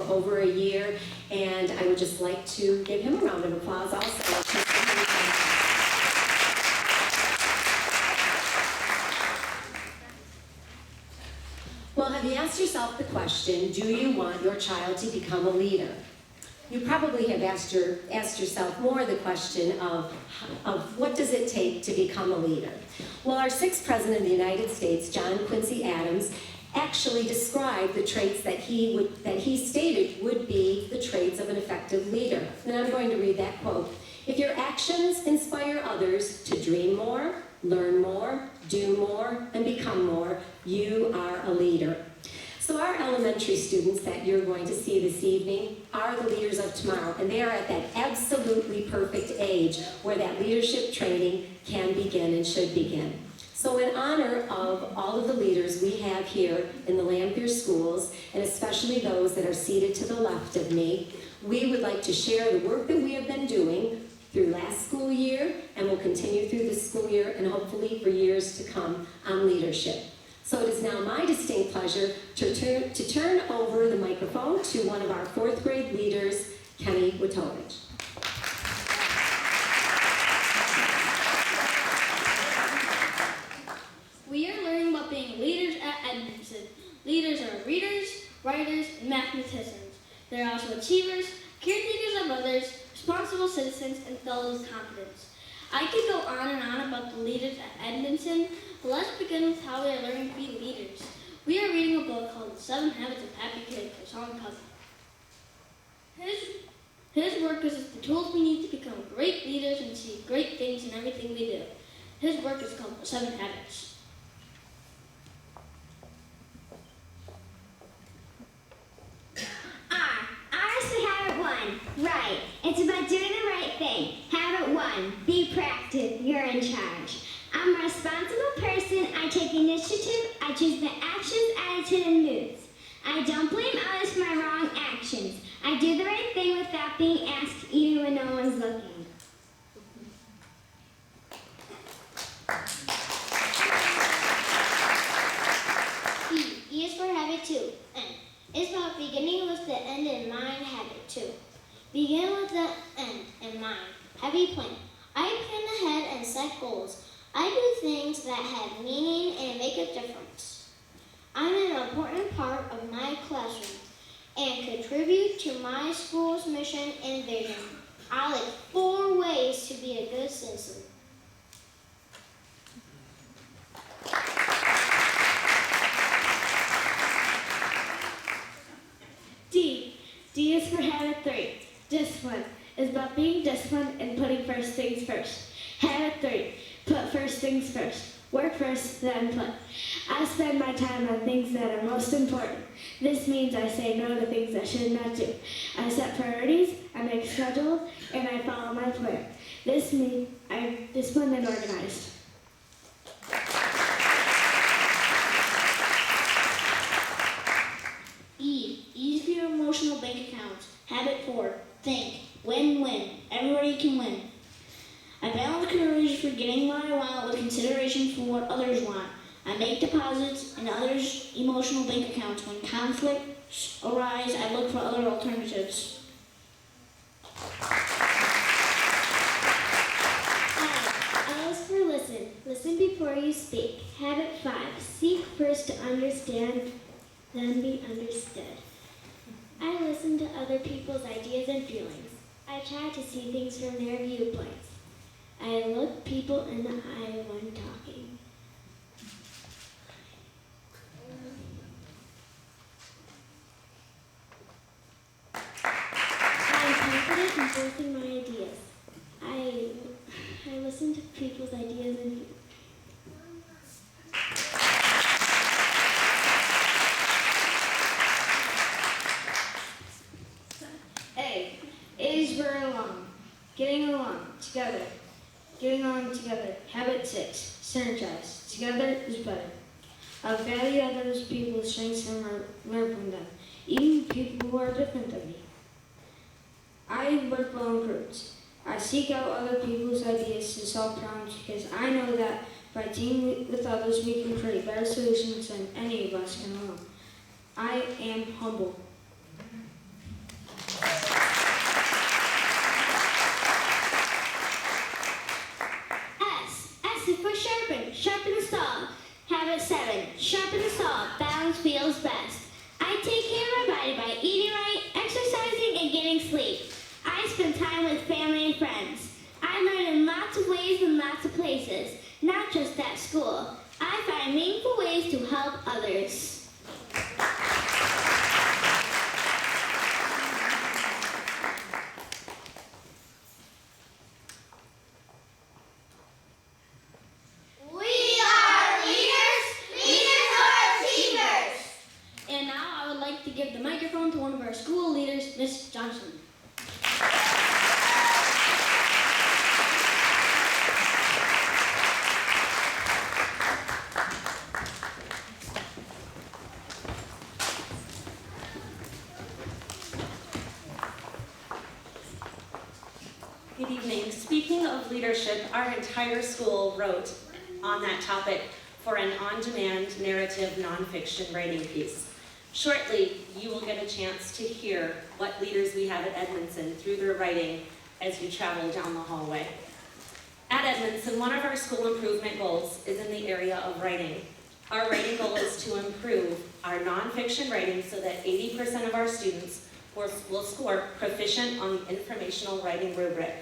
over a year, and I would just like to give him a round of applause also. Well, have you asked yourself the question, do you want your child to become a leader? You probably have asked yourself more the question of what does it take to become a leader? Well, our sixth president of the United States, John Quincy Adams, actually described the traits that he stated would be the traits of an effective leader. And I'm going to read that quote. If your actions inspire others to dream more, learn more, do more, and become more, you are a leader. So our elementary students that you're going to see this evening are the leaders of tomorrow, and they are at that absolutely perfect age where that leadership training can begin and should begin. So in honor of all of the leaders we have here in the Lamphere schools, and especially those that are seated to the left of me, we would like to share the work that we have been doing through last school year, and will continue through this school year, and hopefully for years to come on leadership. So it is now my distinct pleasure to turn over the microphone to one of our fourth grade leaders, Kenny Witovich. We are learning about being leaders at Edmonson. Leaders are readers, writers, and mathematicians. They are also achievers, caretakers of others, responsible citizens, and filled with confidence. I could go on and on about the leaders at Edmonson, but let's begin with how we are learning to be leaders. We are reading a book called The 7 Habits of Happy Kids by Sean Cousin. His work gives us the tools we need to become great leaders and see great things in everything we do. His work is called The 7 Habits. Right. It's about doing the right thing. Habit 1, be proactive. You're in charge. I'm a responsible person. I take initiative. I choose the actions, attitude, and moods. I don't blame others for my wrong actions. I do the right thing without being asked, even when no one's looking. E is for habit 2. N. It's about beginning with the end in mind. Habit 2. Begin with the end in mind. Have a plan. I plan ahead and set goals. I do things that have meaning and make a difference. I'm an important part of my classroom and contribute to my school's mission and vision. I like 4 ways to be a good citizen. D. D is for habit 3. Discipline is about being disciplined and putting first things first. Habit 3. Put first things first. Work first, then play. I spend my time on things that are most important. This means I say no to things I should not do. I set priorities, I make schedules, and I follow my plan. This means I'm disciplined and organized. E is for your emotional bank accounts. Habit 4. Think. Win-win. Everybody can win. I balance courage for getting what I want with consideration for what others want. I make deposits in others' emotional bank accounts. When conflicts arise, I look for other alternatives. I is for listen. Listen before you speak. Habit 5. Seek first to understand, then be understood. I listen to other people's ideas and feelings. I try to see things from their viewpoints. I look people in the eye when talking. I am confident in voicing my ideas. I listen to people's ideas and feelings. A is for along. Getting along together. Getting along together. Habit 6. Synergize. Together is better. I value others people's strengths and learn from them, even people who are different than me. I work well in groups. I seek out other people's ideas to solve problems because I know that by teaming with others we can create better solutions than any of us can alone. I am humble. spend time with family and friends. I learn in lots of ways and lots of places, not just at school. I find meaningful ways to help others. We are leaders. Leaders are achievers. And now I would like to give the microphone to one of our school leaders, Miss Johnson. Good evening. Speaking of leadership, our entire school wrote on that topic for an on-demand narrative nonfiction writing piece. Shortly, you will get a chance to hear what leaders we have at Edmonson through their writing as you travel down the hallway. At Edmonson, one of our school improvement goals is in the area of writing. Our writing goal is to improve our nonfiction writing so that 80% of our students will score proficient on the informational writing rubric.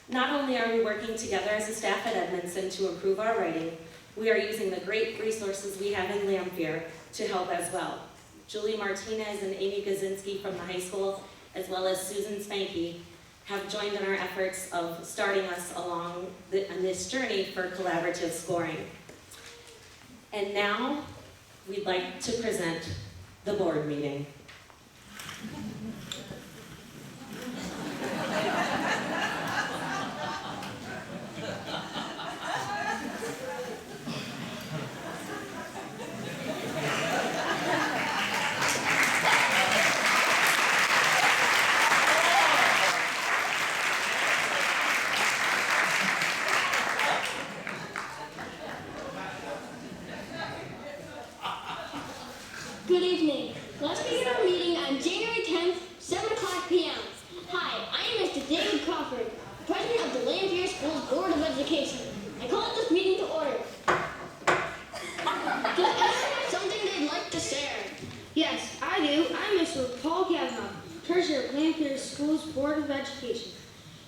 Not only are we working together as a staff at Edmonson to improve our writing, we are using the great resources we have in Lamphere to help as well. Julie Martinez and Amy Gazinski from the high school, as well as Susan Spanky, have joined in our efforts of starting us along on this journey for collaborative scoring. And now, we'd like to present the board meeting. Good evening. Let's begin our meeting on January 10th, 7 o'clock p.m. Hi, I am Mr. David Crawford, President of the Lamphere Schools Board of Education. I call this meeting to order. Does anyone have something they'd like to share? Yes, I do. I'm Mr. Paul Kavanaugh, Treasurer of Lamphere Schools Board of Education.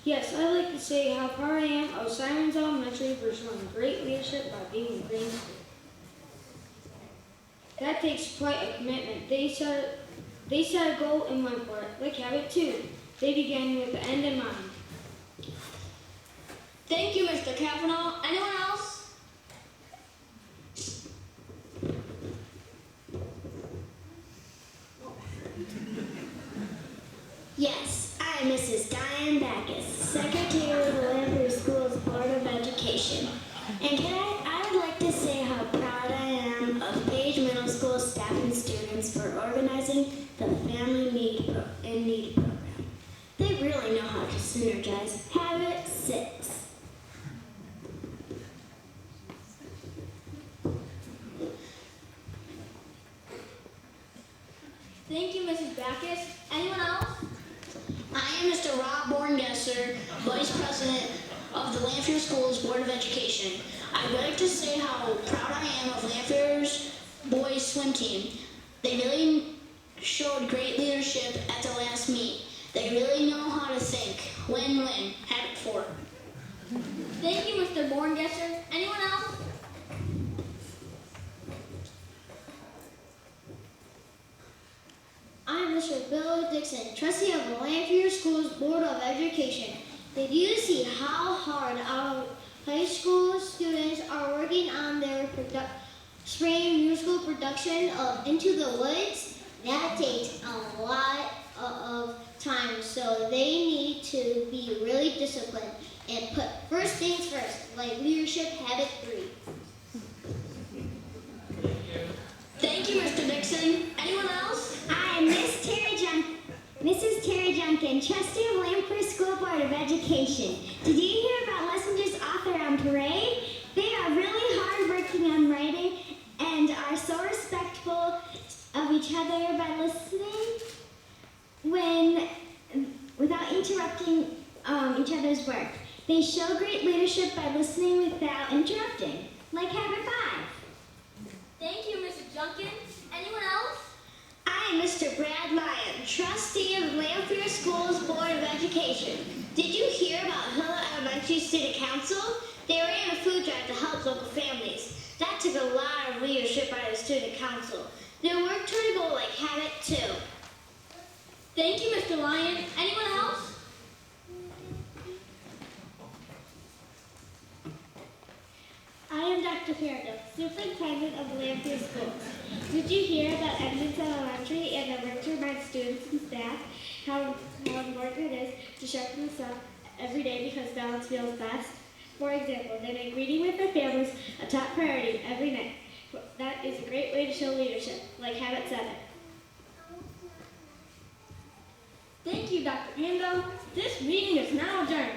Yes, I'd like to say how proud I am of Simons Elementary for showing great leadership by being a green school. That takes quite a commitment. They set a goal and went for it, like Habit 2. They began with the end in mind. Thank you, Mr. Kavanaugh. Anyone else? Yes, I'm Mrs. Diane Backus, Secretary of the Lamphere Schools Board of Education. And I would like to say how proud I am of Page Middle School staff and students for organizing the Family in Need program. They really know how to synergize. Habit 6. Thank you, Mrs. Backus. Anyone else? I am Mr. Rob Borngesser, Vice President of the Lamphere Schools Board of Education. I'd like to say how proud I am of Lamphere's boys swim team. They really showed great leadership at the last meet. They really know how to think. Win-win. Habit 4. Thank you, Mr. Borngesser. Anyone else? I'm Mr. Bill Dixon, Trustee of the Lamphere Schools Board of Education. Did you see how hard our high school students are working on their spring musical production of Into the Woods? That takes a lot of time, so they need to be really disciplined and put first things first, like leadership habit 3. Thank you, Mr. Dixon. Anyone else? I'm Mrs. Terry Junkin, Trustee of Lamphere School Board of Education. Did you hear about Lessinger's author on parade? They are really hard working on writing and are so respectful of each other by listening without interrupting each other's work. They show great leadership by listening without interrupting, like Habit 5. Thank you, Mrs. Junkin. Anyone else? I am Mr. Brad Lyon, Trustee of Lamphere Schools Board of Education. education. Did you hear about Hill Elementary Student Council? They ran a food drive to help local families. That took a lot of leadership by the student council. Their work toward a goal like Habit 2. Thank you, Mr. Lyon. Anyone else? I am Dr. Farragut, Superintendent of the Lamphere Schools. Did you hear about Edmonson Elementary and the work to remind students and staff how important it is to sharpen themselves every day because balance feels best? For example, they make reading with their families a top priority every night. That is a great way to show leadership, like Habit 7. Thank you, Dr. Pando. This meeting is now adjourned.